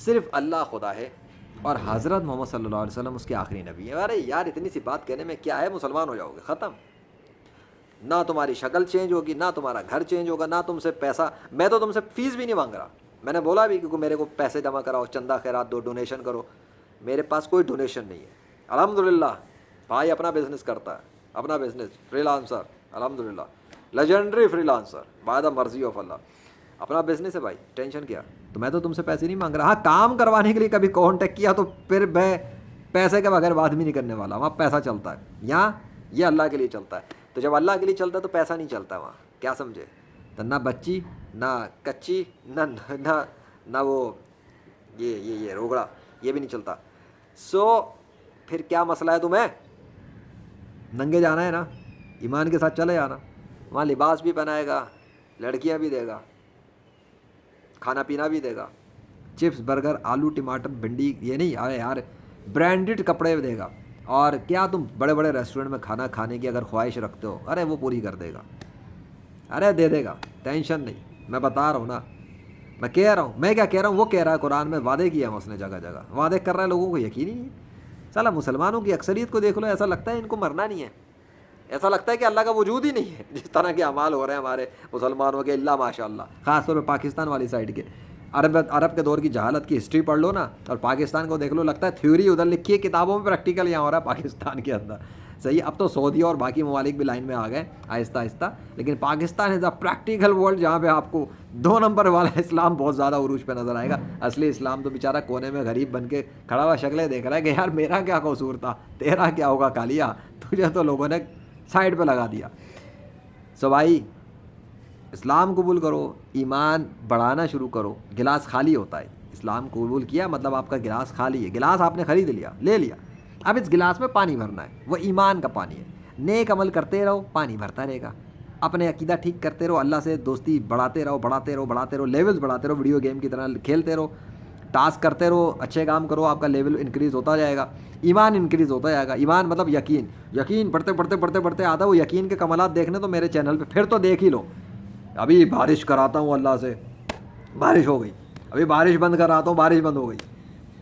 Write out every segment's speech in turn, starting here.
صرف اللہ خدا ہے اور حضرت محمد صلی اللہ علیہ وسلم اس کے آخری نبی ہیں. ارے یار اتنی سی بات کہنے میں کیا ہے, مسلمان ہو جاؤ گے, ختم. نہ تمہاری شکل چینج ہوگی, نہ تمہارا گھر چینج ہوگا, نہ تم سے پیسہ, میں تو تم سے فیس بھی نہیں مانگ رہا. میں نے بولا بھی کیونکہ میرے کو پیسے جمع کراؤ, چندہ خیرات دو, ڈونیشن کرو. میرے پاس کوئی ڈونیشن نہیں ہے الحمدللہ. بھائی اپنا بزنس کرتا ہے, اپنا بزنس, فری لانسر الحمدللہ, legendary free lancer by the مرضی آف اللہ. اپنا بزنس ہے بھائی, ٹینشن کیا. تو میں تو تم سے پیسے نہیں مانگ رہا. ہاں کام کروانے کے لیے کبھی کانٹیکٹ کیا تو پھر میں پیسے کے بغیر بات بھی نہیں کرنے والا. وہاں پیسہ چلتا ہے, یہاں یہ اللہ کے لیے چلتا ہے. تو جب اللہ کے لیے چلتا ہے تو پیسہ نہیں چلتا وہاں, کیا سمجھے. تو نہ بچی, نہ کچی, نہ وہ یہ روگڑا, یہ بھی نہیں چلتا. سو پھر کیا مسئلہ ہے تمہیں؟ ننگے جانا ہے نا, ایمان کے ساتھ چلے جانا. وہاں لباس بھی پہنائے گا, لڑکیاں بھی دے گا, کھانا پینا بھی دے گا, چپس برگر آلو ٹماٹر بھنڈی, یہ نہیں, ارے یار برانڈڈ کپڑے دے گا. اور کیا تم بڑے بڑے ریسٹورنٹ میں کھانا کھانے کی اگر خواہش رکھتے ہو, ارے وہ پوری کر دے گا, ارے دے دے گا, ٹینشن نہیں. میں بتا رہا ہوں نا, میں کہہ رہا ہوں, میں کیا کہہ رہا ہوں, وہ کہہ رہا ہے قرآن میں, وعدے کیا ہے اس نے جگہ جگہ, وعدے کر رہا ہے, لوگوں کو یقین ہی نہیں ہے. سالا مسلمانوں کی اکثریت کو دیکھ لو, ایسا لگتا ہے ان کو مرنا نہیں ہے, ایسا لگتا ہے کہ اللہ کا وجود ہی نہیں ہے. جس طرح کے اعمال ہو رہے ہیں ہمارے مسلمانوں کے, اللہ ماشاء اللہ, خاص طور پہ پاکستان والی سائڈ کے. عرب کے دور کی جہالت کی ہسٹری پڑھ لو نا, اور پاکستان کو دیکھ لو, لگتا ہے تھیوری ادھر لکھی ہے کتابوں میں, پریکٹیکل یہاں ہو رہا ہے پاکستان کے اندر. صحیح, اب تو سعودی اور باقی ممالک بھی لائن میں آ گئے آہستہ آہستہ, لیکن پاکستان از اے پریکٹیکل ورلڈ, جہاں پہ آپ کو 2 نمبر والا اسلام بہت زیادہ عروج پہ نظر آئے گا. اصلی اسلام تو بیچارہ کونے میں غریب بن کے کھڑا ہوا شکلیں دیکھ رہا ہے کہ یار میرا کیا قصور تھا, تیرا کیا ہوگا کالیا, تجھے تو لوگوں نے سائڈ پہ لگا دیا. سو بھائی اسلام قبول کرو, ایمان بڑھانا شروع کرو. گلاس خالی ہوتا ہے, اسلام قبول کیا مطلب آپ کا گلاس خالی ہے. گلاس آپ نے خرید لیا, لے لیا, اب اس گلاس میں پانی بھرنا ہے, وہ ایمان کا پانی ہے. نیک عمل کرتے رہو, پانی بھرتا رہے گا. اپنے عقیدہ ٹھیک کرتے رہو, اللہ سے دوستی بڑھاتے رہو, بڑھاتے رہو, بڑھاتے رہو, لیولز بڑھاتے رہو, ویڈیو گیم کی طرح کھیلتے رہو, ٹاسک کرتے رہو, اچھے کام کرو, آپ کا لیول انکریز ہوتا جائے گا, ایمان انکریز ہوتا جائے گا. ایمان مطلب یقین, یقین بڑھتے بڑھتے بڑھتے بڑھتے آتا ہے. وہ یقین کے کمالات دیکھنے تو میرے چینل پہ پھر تو دیکھ ہی لو. ابھی بارش کراتا ہوں اللہ سے, بارش ہو گئی. ابھی بارش بند کراتا ہوں, بارش بند ہو گئی.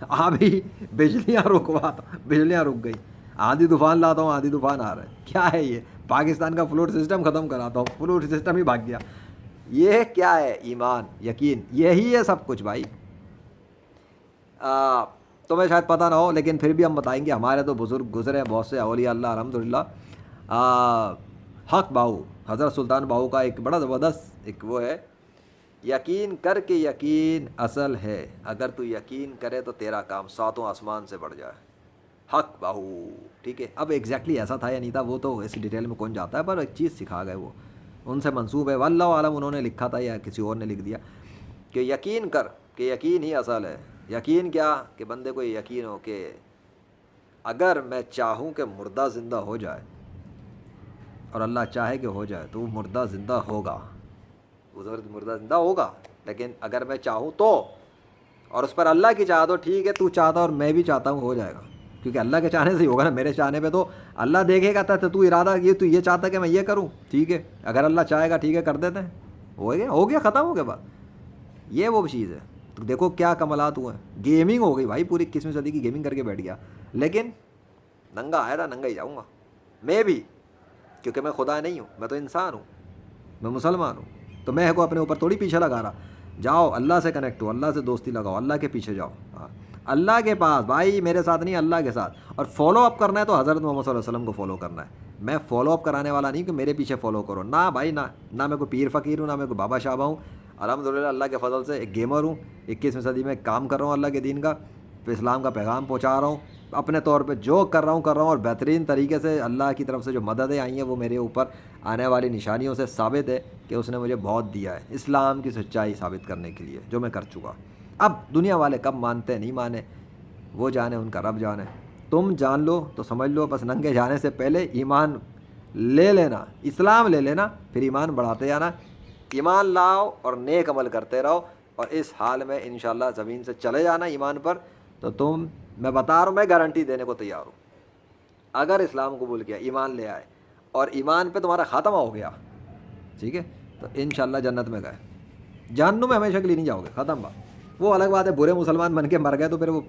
ابھی بجلیاں رکواتا, بجلیاں رک گئی. آندھی طوفان لاتا ہوں, آندھی طوفان آ رہا ہے. کیا ہے یہ؟ پاکستان کا فلوٹ سسٹم ختم کراتا ہوں, فلوٹ سسٹم ہی بھاگ گیا. یہ کیا ہے؟ ایمان, یقین, یہی ہے سب کچھ بھائی. تمہیں شاید پتہ نہ ہو, لیکن پھر بھی ہم بتائیں گے. ہمارے تو بزرگ گزرے بہت سے اولیاء اللہ الحمدللہ. حق باؤ, حضرت سلطان باؤ کا ایک بڑا زبردست ایک وہ ہے, یقین کر کے یقین اصل ہے, اگر تو یقین کرے تو تیرا کام 7 آسمان سے بڑھ جائے. حق باہو, ٹھیک ہے. اب ایگزیکٹلی ایسا تھا یا نہیں تھا وہ تو اس ڈیٹیل میں کون جاتا ہے, پر ایک چیز سکھا گئے, وہ ان سے منسوب ہے, واللہ عالم انہوں نے لکھا تھا یا کسی اور نے لکھ دیا, کہ یقین کر کہ یقین ہی اصل ہے. یقین کیا؟ کہ بندے کو یہ یقین ہو کہ اگر میں چاہوں کہ مردہ زندہ ہو جائے, اور اللہ چاہے کہ ہو جائے, تو وہ مردہ زندہ ہوگا, وہ مردہ زندہ ہوگا. لیکن اگر میں چاہوں تو, اور اس پر اللہ کی چاہ تو ٹھیک ہے, تو چاہتا اور میں بھی چاہتا ہوں, ہو جائے گا. کیونکہ اللہ کے چاہنے سے ہی ہوگا نا, میرے چاہنے پہ تو اللہ دیکھے گا. تو ارادہ تو یہ چاہتا کہ میں یہ کروں, ٹھیک ہے, اگر اللہ چاہے گا ٹھیک ہے کر دیتے ہیں, ہو گیا ختم ہو گیا بات. یہ وہ چیز ہے. تو دیکھو کیا کمالات ہوئے ہیں. گیمنگ ہو گئی بھائی, پوری 21ویں صدی کی گیمنگ کر کے بیٹھ گیا. لیکن ننگا آیا تھا, ننگا ہی جاؤں گا میں بھی, کیونکہ میں خدا نہیں ہوں, میں تو انسان ہوں, میں مسلمان ہوں. تو میں کو اپنے اوپر تھوڑی پیچھے لگا رہا. جاؤ اللہ سے کنیکٹ ہو, اللہ سے دوستی لگاؤ, اللہ کے پیچھے جاؤ, اللہ کے پاس بھائی, میرے ساتھ نہیں, اللہ کے ساتھ. اور فالو اپ کرنا ہے تو حضرت محمد صلی اللہ علیہ وسلم کو فالو کرنا ہے. میں فالو اپ کرانے والا نہیں کہ میرے پیچھے فالو کرو, نہ بھائی نہ. نہ میں کوئی پیر فقیر ہوں, نہ میں کوئی بابا شابہ ہوں. الحمدللہ اللہ کے فضل سے ایک گیمر ہوں, 21ویں صدی میں کام کر رہا ہوں اللہ کے دین کا, اسلام کا پیغام پہنچا رہا ہوں. اپنے طور پہ جو کر رہا ہوں, اور بہترین طریقے سے اللہ کی طرف سے جو مددیں آئی ہیں وہ میرے اوپر آنے والی نشانیوں سے ثابت ہے کہ اس نے مجھے بہت دیا ہے اسلام کی سچائی ثابت کرنے کے لیے, جو میں کر چکا. اب دنیا والے کب مانتے نہیں مانے وہ جانے, ان کا رب جانے. تم جان لو تو سمجھ لو, بس ننگے جانے سے پہلے ایمان لے لینا, اسلام لے لینا, پھر ایمان بڑھاتے جانا. ایمان لاؤ اور نیک عمل کرتے رہو, اور اس حال میں انشاءاللہ زمین سے چلے جانا ایمان پر. تو تم, میں بتا رہا ہوں, میں گارنٹی دینے کو تیار ہوں, اگر اسلام قبول کیا, ایمان لے آئے, اور ایمان پہ تمہارا خاتمہ ہو گیا, ٹھیک ہے, تو انشاءاللہ جنت میں گئے. جہنم میں ہمیشہ کے لیے نہیں جاؤ گے, ختم بات. وہ الگ بات ہے، برے مسلمان بن کے مر گئے تو پھر وہ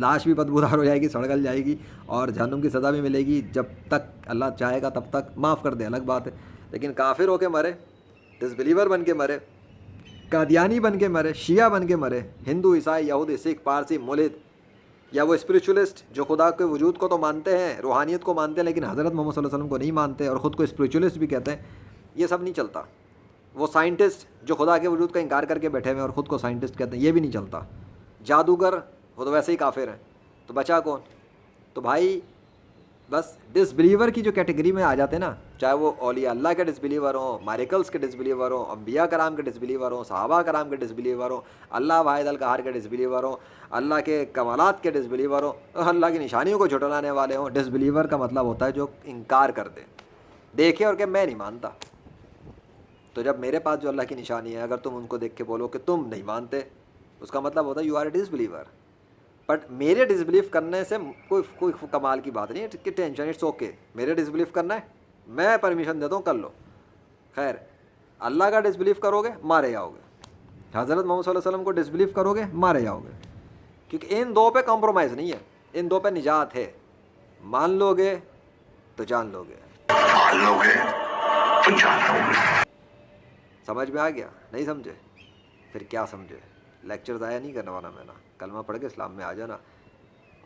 لاش بھی بدبودار ہو جائے گی، سڑگل جائے گی اور جہنم کی سزا بھی ملے گی، جب تک اللہ چاہے گا تب تک معاف کر دے، الگ بات ہے۔ لیکن کافر ہو کے مرے، ڈس بلیور بن کے مرے، قادیانی بن کے مرے، شیعہ بن کے مرے، ہندو، عیسائی، یہودی، سکھ، پارسی، ملحد، یا وہ اسپریچولسٹ جو خدا کے وجود کو تو مانتے ہیں، روحانیت کو مانتے ہیں، لیکن حضرت محمد صلی اللہ علیہ وسلم کو نہیں مانتے اور خود کو اسپریچولسٹ بھی کہتے ہیں، یہ سب نہیں چلتا۔ وہ سائنٹسٹ جو خدا کے وجود کا انکار کر کے بیٹھے ہوئے ہیں اور خود کو سائنٹسٹ کہتے ہیں، یہ بھی نہیں چلتا۔ جادوگر وہ تو ویسے ہی کافر ہیں، تو بچا کون؟ تو بھائی بس ڈس بلیور کی جو کیٹیگری میں آ جاتے ہیں نا، چاہے وہ اولیاء اللہ کے ڈس بلیور ہوں، میریکلس کے ڈس بلیور ہوں، انبیاء کرام کے ڈس بلیور ہوں، صحابہ کرام کے ڈس بلیور ہوں، اللہ واحد القہار کے ڈس بلیور ہوں، اللہ کے کمالات کے ڈس بلیور ہوں، اللہ کی نشانیوں کو جھٹلانے والے ہوں۔ ڈس بلیور کا مطلب ہوتا ہے جو انکار کر دے، دیکھے اور کہ میں نہیں مانتا۔ تو جب میرے پاس جو اللہ کی نشانی ہے، اگر تم ان کو دیکھ کے بولو کہ تم نہیں مانتے، اس کا مطلب ہوتا ہے you are a disbeliever. But میرے ڈس بلیو کرنے سے کوئی کمال کی بات نہیں ہے کہ ٹینشن، اٹس اوکے، میرے ڈس بلیو کرنا ہے، میں پرمیشن دیتا ہوں، کر لو۔ خیر، اللہ کا ڈس بلیو کرو گے مارے جاؤ گے، حضرت محمد صلی اللہ علیہ وسلم کو ڈس بلیو کرو گے مارے جاؤ گے، کیونکہ ان دو پہ کمپرومائز نہیں ہے، ان دو پہ نجات ہے۔ مان لو گے تو جان لو گے، مان لو گے تو جان لو گے۔ سمجھ میں آ گیا؟ نہیں سمجھے پھر کیا سمجھے؟ لیکچر ضائع نہیں کرنے والا میں نا، کلمہ پڑھ کے اسلام میں آ جانا،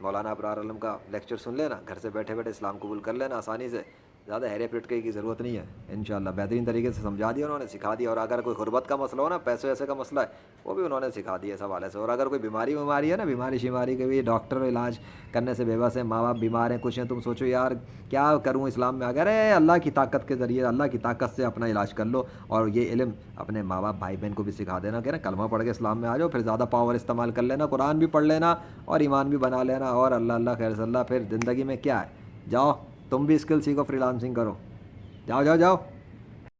مولانا ابرار عالم کا لیکچر سن لینا، گھر سے بیٹھے بیٹھے اسلام قبول کر لینا آسانی سے، زیادہ ہیرے پٹکے کی ضرورت نہیں ہے۔ انشاءاللہ بہترین طریقے سے سمجھا دیا انہوں نے، سکھا دیا، اور اگر کوئی غربت کا مسئلہ ہو نا، پیسے ویسے کا مسئلہ ہے، وہ بھی انہوں نے سکھا دیا اس حوالے سے، اور اگر کوئی بیماری ہے نا، بیماری شماری کے بھی ڈاکٹر علاج کرنے سے بے بس ہیں، ماں باپ بیمار ہیں، کچھ ہیں، تم سوچو یار کیا کروں اسلام میں، اگر اللہ کی طاقت کے ذریعے، اللہ کی طاقت سے اپنا علاج کر لو، اور یہ علم اپنے ماں باپ بھائی بہن کو بھی سکھا دینا کہ نا کلمہ پڑھ کے اسلام میں آ جاؤ، پھر زیادہ پاور استعمال کر لینا، قرآن بھی پڑھ لینا اور ایمان بھی بنا لینا، اور اللہ اللہ خیر صلی اللہ، پھر زندگی میں کیا ہے، جاؤ تم بھی اسکل سیکھو، فری لانسنگ کرو، جاؤ جاؤ جاؤ۔